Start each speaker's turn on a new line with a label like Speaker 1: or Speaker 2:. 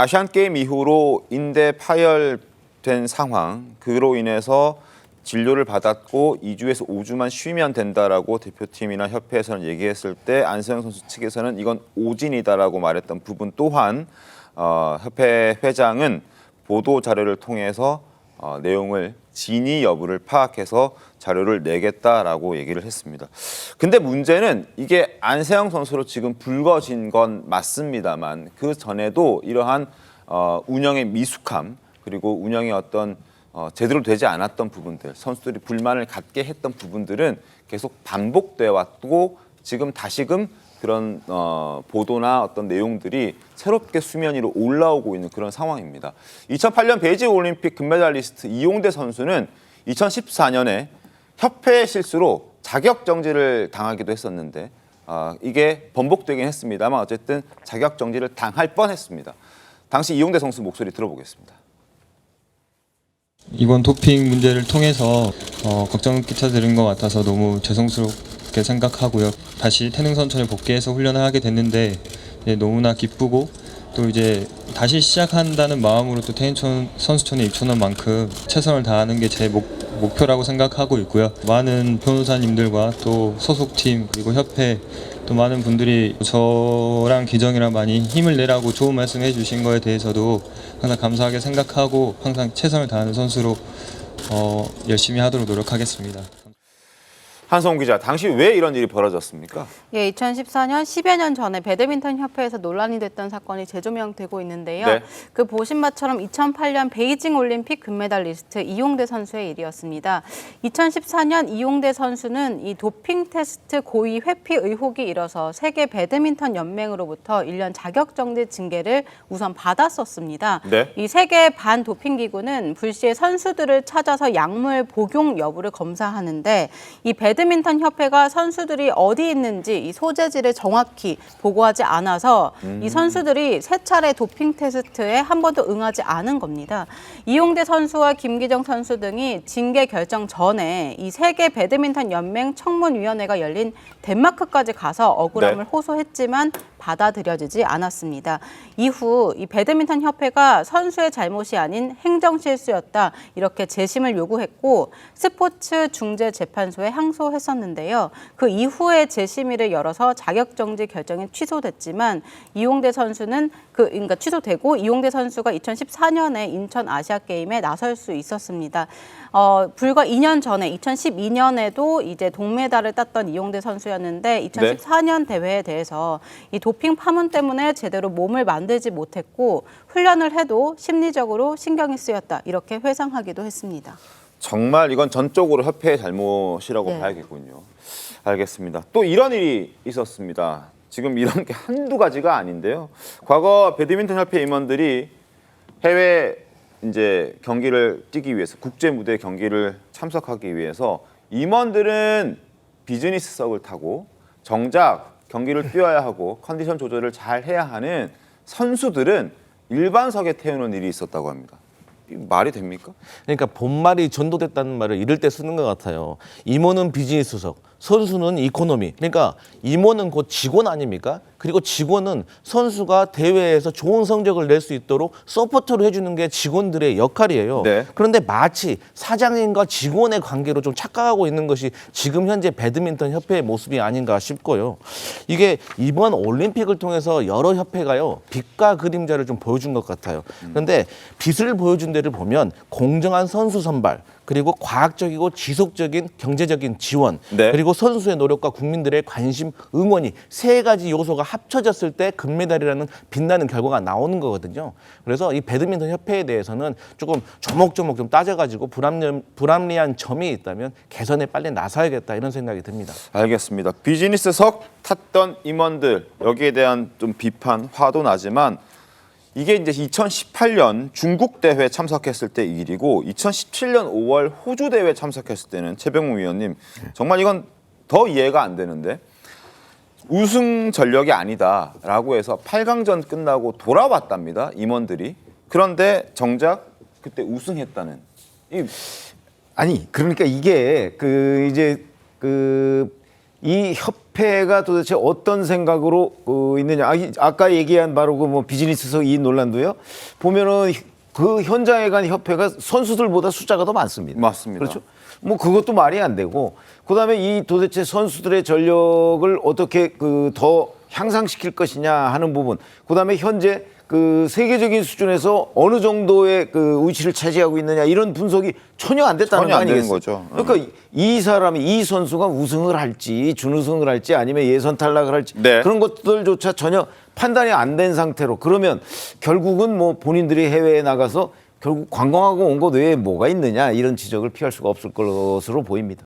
Speaker 1: 아시안 게임 이후로 인대 파열된 상황, 그로 인해서 진료를 받았고 2주에서 5주만 쉬면 된다라고 대표팀이나 협회에서는 얘기했을 때 안세영 선수 측에서는 이건 오진이다라고 말했던 부분 또한 협회 회장은 보도 자료를 통해서 내용을 진위 여부를 파악해서 자료를 내겠다라고 얘기를 했습니다. 근데 문제는 이게 안세영 선수로 지금 불거진 건 맞습니다만 그 전에도 이러한 운영의 미숙함 그리고 운영의 어떤 제대로 되지 않았던 부분들, 선수들이 불만을 갖게 했던 부분들은 계속 반복돼 왔고 지금 다시금 그런 보도나 어떤 내용들이 새롭게 수면 위로 올라오고 있는 그런 상황입니다. 2008년 베이징 올림픽 금메달리스트 이용대 선수는 2014년에 협회의 실수로 자격 정지를 당하기도 했었는데 이게 번복되긴 했습니다만 어쨌든 자격 정지를 당할 뻔했습니다. 당시 이용대 선수 목소리 들어보겠습니다.
Speaker 2: 이번 도핑 문제를 통해서 걱정 끼쳐드린 것 같아서 너무 죄송스럽게 생각하고요. 다시 태능 선천에 복귀해서 훈련을 하게 됐는데 너무나 기쁘고 또 이제 다시 시작한다는 마음으로 또 태닝 선수촌에 입촌한 만큼 최선을 다하는 게 제 목표라고 생각하고 있고요. 많은 변호사님들과 또 소속팀 그리고 협회 또 많은 분들이 저랑 기정이랑 많이 힘을 내라고 좋은 말씀 해주신 거에 대해서도 항상 감사하게 생각하고 항상 최선을 다하는 선수로 열심히 하도록 노력하겠습니다.
Speaker 1: 한성훈 기자, 당시 왜 이런 일이 벌어졌습니까?
Speaker 3: 예, 2014년 10여 년 전에 배드민턴 협회에서 논란이 됐던 사건이 재조명되고 있는데요.
Speaker 1: 네.
Speaker 3: 그 보신 바처럼 2008년 베이징 올림픽 금메달리스트 이용대 선수의 일이었습니다. 2014년 이용대 선수는 이 도핑 테스트 고의 회피 의혹이 일어서 세계 배드민턴 연맹으로부터 1년 자격 정지 징계를 우선 받았었습니다.
Speaker 1: 네.
Speaker 3: 이 세계 반도핑 기구는 불시에 선수들을 찾아서 약물 복용 여부를 검사하는데 이 배드민턴 협회가 선수들이 어디 있는지 이 소재지를 정확히 보고하지 않아서 이 선수들이 세 차례 도핑 테스트에 한 번도 응하지 않은 겁니다. 이용대 선수와 김기정 선수 등이 징계 결정 전에 이 세계 배드민턴 연맹 청문위원회가 열린 덴마크까지 가서 억울함을 호소했지만 받아들여지지 않았습니다. 이후 이 배드민턴 협회가 선수의 잘못이 아닌 행정 실수였다 이렇게 재심을 요구했고 스포츠중재재판소에 항소했었는데요. 그 이후에 재심의를 열어서 자격정지 결정이 취소됐지만 이용대 선수는 그러니까 취소되고 이용대 선수가 2014년에 인천 아시아게임에 나설 수 있었습니다. 불과 2년 전에 2012년에도 이제 동메달을 땄던 이용대 선수였는데 2014년 대회에 대해서 이 도핑 파문 때문에 제대로 몸을 만들지 못했고 훈련을 해도 심리적으로 신경이 쓰였다 이렇게 회상하기도 했습니다.
Speaker 1: 정말 이건 전적으로 협회의 잘못이라고 봐야겠군요. 알겠습니다. 또 이런 일이 있었습니다. 지금 이런 게 한두 가지가 아닌데요. 과거 배드민턴 협회 임원들이 해외 이제 경기를 뛰기 위해서 국제 무대 경기를 참석하기 위해서 임원들은 비즈니스석을 타고 정작 경기를 뛰어야 하고 컨디션 조절을 잘 해야 하는 선수들은 일반석에 태우는 일이 있었다고 합니다. 말이 됩니까?
Speaker 4: 그러니까 본말이 전도됐다는 말을 이럴 때 쓰는 것 같아요. 임원은 비즈니스석, 선수는 이코노미. 그러니까 임원은 곧 직원 아닙니까? 그리고 직원은 선수가 대회에서 좋은 성적을 낼 수 있도록 서포트를 해주는 게 직원들의 역할이에요.
Speaker 1: 네.
Speaker 4: 그런데 마치 사장님과 직원의 관계로 좀 착각하고 있는 것이 지금 현재 배드민턴 협회의 모습이 아닌가 싶고요. 이게 이번 올림픽을 통해서 여러 협회가요, 빛과 그림자를 좀 보여준 것 같아요. 그런데 빛을 보여준 데를 보면 공정한 선수 선발, 그리고 과학적이고 지속적인 경제적인 지원,
Speaker 1: 네.
Speaker 4: 그리고 선수의 노력과 국민들의 관심, 응원이 세 가지 요소가 합쳐졌을 때 금메달이라는 빛나는 결과가 나오는 거거든요. 그래서 이 배드민턴 협회에 대해서는 조금 조목조목 좀 따져가지고 불합리한 점이 있다면 개선에 빨리 나서야겠다 이런 생각이 듭니다.
Speaker 1: 알겠습니다. 비즈니스석 탔던 임원들 여기에 대한 좀 비판, 화도 나지만 이게 이제 2018년 중국 대회 참석했을 때 일이고 2017년 5월 호주 대회 참석했을 때는 최병우 위원님 정말 이건 더 이해가 안 되는데 우승 전력이 아니다라고 해서 8강전 끝나고 돌아왔답니다. 임원들이. 그런데 정작 그때 우승했다는
Speaker 5: 아니 그러니까 이게 이제 이 협회가 도대체 어떤 생각으로 있느냐. 아까 얘기한 바로 그 뭐 비즈니스석 이인 논란도요. 보면은 그 현장에 간 협회가 선수들보다 숫자가 더 많습니다.
Speaker 1: 맞습니다.
Speaker 5: 그렇죠. 뭐 그것도 말이 안 되고 그다음에 이 도대체 선수들의 전력을 어떻게 그 더 향상시킬 것이냐 하는 부분. 그다음에 현재 그 세계적인 수준에서 어느 정도의 그 위치를 차지하고 있느냐 이런 분석이 전혀 안 됐다는
Speaker 1: 전혀
Speaker 5: 거
Speaker 1: 안 되는
Speaker 5: 아니겠어요?
Speaker 1: 거죠.
Speaker 5: 그러니까 이 사람이 이 선수가 우승을 할지 준우승을 할지 아니면 예선 탈락을 할지
Speaker 1: 네.
Speaker 5: 그런 것들조차 전혀 판단이 안 된 상태로 그러면 결국은 뭐 본인들이 해외에 나가서 결국 관광하고 온 것 외에 뭐가 있느냐 이런 지적을 피할 수가 없을 것으로 보입니다.